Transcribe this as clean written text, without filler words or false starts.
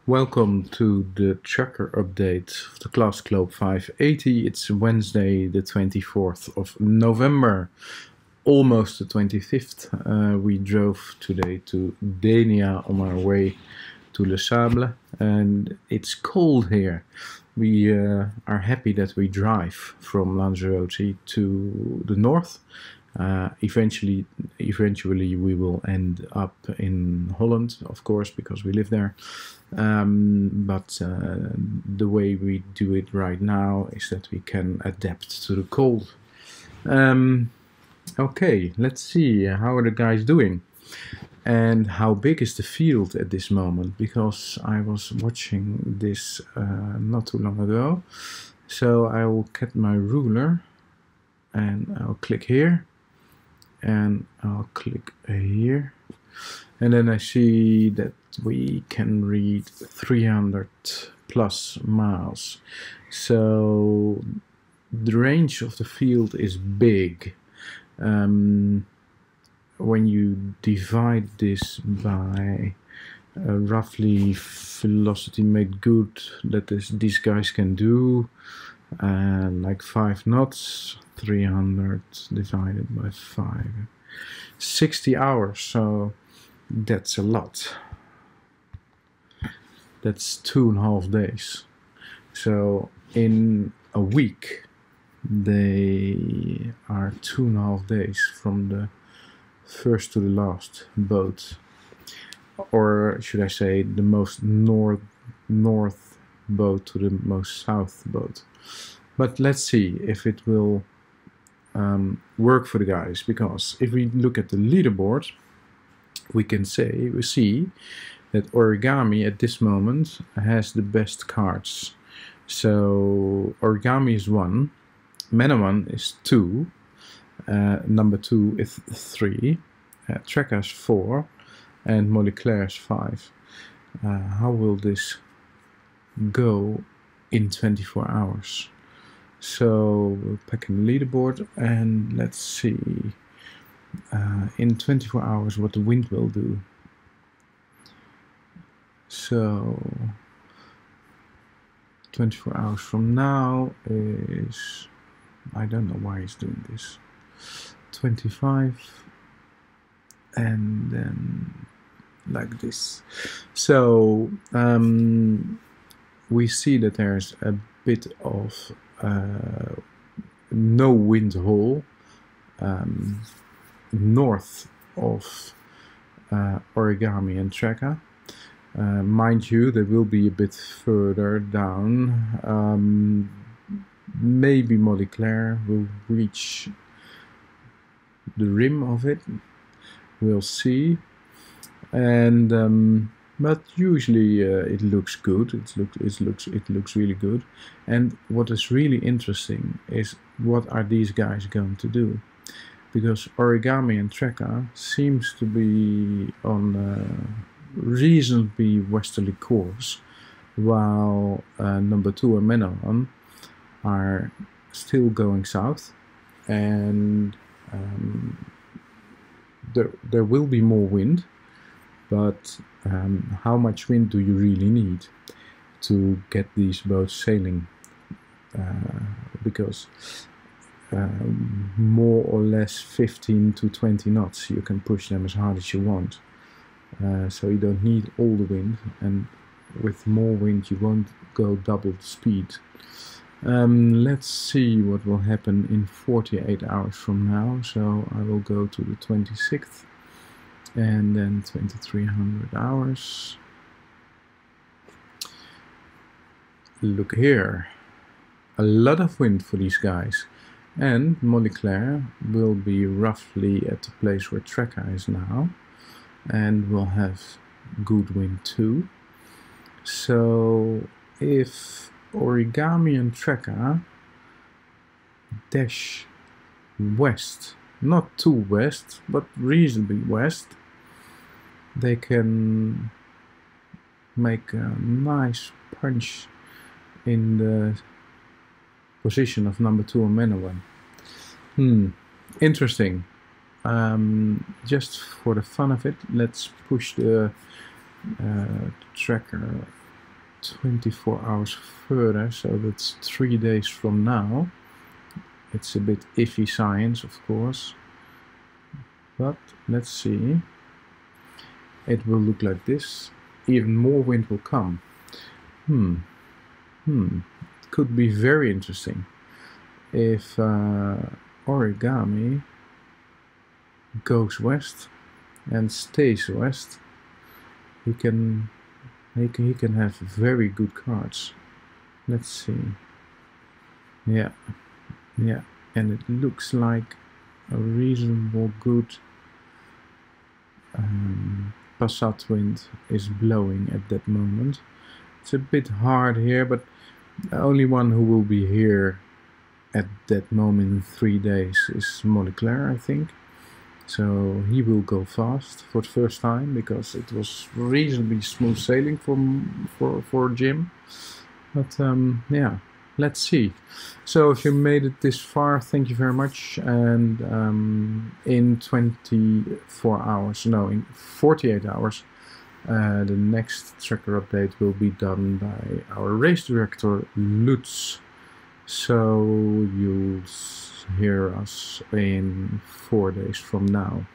Welcome to the tracker update of the ClassGlobe580. It's Wednesday the 24th of November, almost the 25th. We drove today to Denia on our way to Le Sable, and it's cold here. We are happy that we drive from Lanzarote to the north. Eventually we will end up in Holland, of course, because we live there. But the way we do it right now is that we can adapt to the cold. Okay, let's see, how are the guys doing? And how big is the field at this moment? Because I was watching this not too long ago. So I will get my ruler and I'll click here. And I'll click here, and then I see that we can read 300 plus miles. So the range of the field is big. When you divide this by roughly velocity made good that these guys can do, like 5 knots, 300 divided by 5, 60 hours, so that's a lot. That's 2.5 days. So in a week they are 2.5 days from the first to the last boat, or should I say the most north boat to the most south boat. But let's see if it will work for the guys, because if we look at the leaderboard, we see that Origami at this moment has the best cards. So Origami is 1, Menawan is 2, number 2 is 3, Tracker is 4, and Moleclaire is 5. How will this go in 24 hours? So we'll pack in the leaderboard and let's see in 24 hours what the wind will do. So 24 hours from now is, I don't know why he's doing this, 25, and then like this. So we see that there's a bit of no wind hole north of Origami and Tracker. Mind you, they will be a bit further down. Maybe Moleclaire will reach the rim of it. We'll see. And but usually it looks good. It looks really good. And what is really interesting is what are these guys going to do? Because Origami and Tracker seems to be on a reasonably westerly course, while number 2 and Menawan are still going south, and there will be more wind. But how much wind do you really need to get these boats sailing? Because more or less 15 to 20 knots, you can push them as hard as you want. So you don't need all the wind, and with more wind you won't go double the speed. Let's see what will happen in 48 hours from now. So I will go to the 26th. And then 2300 hours. Look here, a lot of wind for these guys, and Moleclaire will be roughly at the place where Tracker is now, and will have good wind too. So if Origami and Tracker dash west, not too west, but reasonably west, they can make a nice punch in the position of number 2 and Menawan. Interesting. Just for the fun of it, let's push the tracker 24 hours further, so that's 3 days from now. It's a bit iffy science, of course, but let's see. It will look like this. Even more wind will come. Could be very interesting if origami goes west and stays west. He can have very good cards. Let's see. Yeah, and it looks like a reasonable good passat wind is blowing at that moment. It's a bit hard here, but the only one who will be here at that moment in 3 days is Moleculaire, I think. So he will go fast for the first time, because it was reasonably smooth sailing for Jim. But yeah, let's see. So if you made it this far, thank you very much. And in 24 hours, no, in 48 hours, the next tracker update will be done by our race director Lutz. So you'll hear us in 4 days from now.